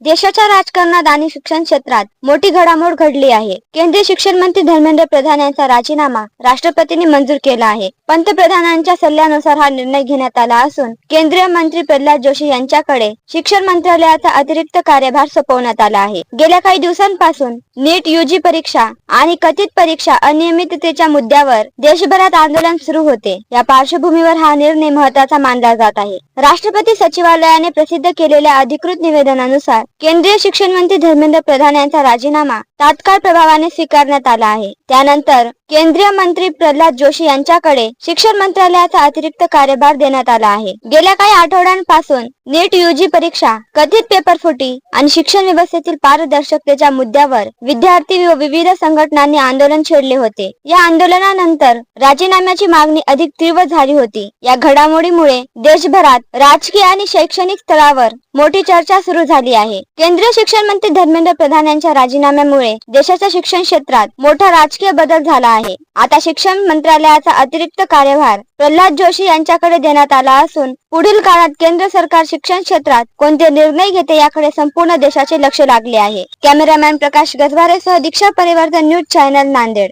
देशाच्या राजकारणात आणि शिक्षण क्षेत्रात मोठी घडामोड घडली आहे। केंद्रीय शिक्षण मंत्री धर्मेंद्र प्रधान यांचा राजीनामा राष्ट्रपतींनी मंजूर केला आहे। पंतप्रधानांच्या सल्ल्यानुसार हा निर्णय घेण्यात आला असून केंद्रीय मंत्री प्रल्हाद जोशी यांच्याकडे शिक्षण मंत्रालयाचा अतिरिक्त कार्यभार सोपवण्यात आला आहे। गेल्या काही दिवसांपासून नीट यूजी परीक्षा आणि कथित परीक्षा अनियमिततेच्या मुद्द्यावर देशभरात आंदोलन सुरू होते। या पार्श्वभूमीवर हा निर्णय महत्त्वाचा मानला जात आहे। राष्ट्रपती सचिवालयाने प्रसिद्ध केलेल्या अधिकृत निवेदनानुसार केंद्रीय शिक्षण मंत्री धर्मेंद्र प्रधान यांचा राजीनामा तात्काळ प्रभावाने स्वीकारण्यात आला आहे। त्यानंतर केंद्रीय मंत्री प्रल्हाद जोशी यांच्याकडे शिक्षण मंत्रालयाचा अतिरिक्त कार्यभार देण्यात आला आहे। गेल्या काही आठवड्यांपासून नीट यूजी परीक्षा, कथित पेपरफुटी आणि शिक्षण व्यवस्थेतील पारदर्शकतेच्या मुद्द्यावर विद्यार्थी व विविध संघटनांनी आंदोलन छेडले होते। या आंदोलनानंतर राजीनाम्याची मागणी अधिक तीव्र झाली होती। या घडामोडीमुळे देशभरात राजकीय आणि शैक्षणिक स्तरावर मोठी चर्चा सुरू झाली आहे। केंद्रीय शिक्षण मंत्री धर्मेंद्र प्रधान यांच्या राजीनाम्यामुळे देशाच्या शिक्षण क्षेत्रात मोठा राजकीय बदल झाला आहे। आता शिक्षण मंत्रालयाचा अतिरिक्त कार्यभार प्रल्हाद जोशी यांच्याकडे देण्यात आला असून पुढील काळात केंद्र सरकार शिक्षण क्षेत्रात कोणते निर्णय घेते याकडे संपूर्ण देशाचे लक्ष लागले आहे। कॅमेरामॅन प्रकाश गजवारेसह दीक्षा परिवर्तन न्यूज चॅनल नांदेड।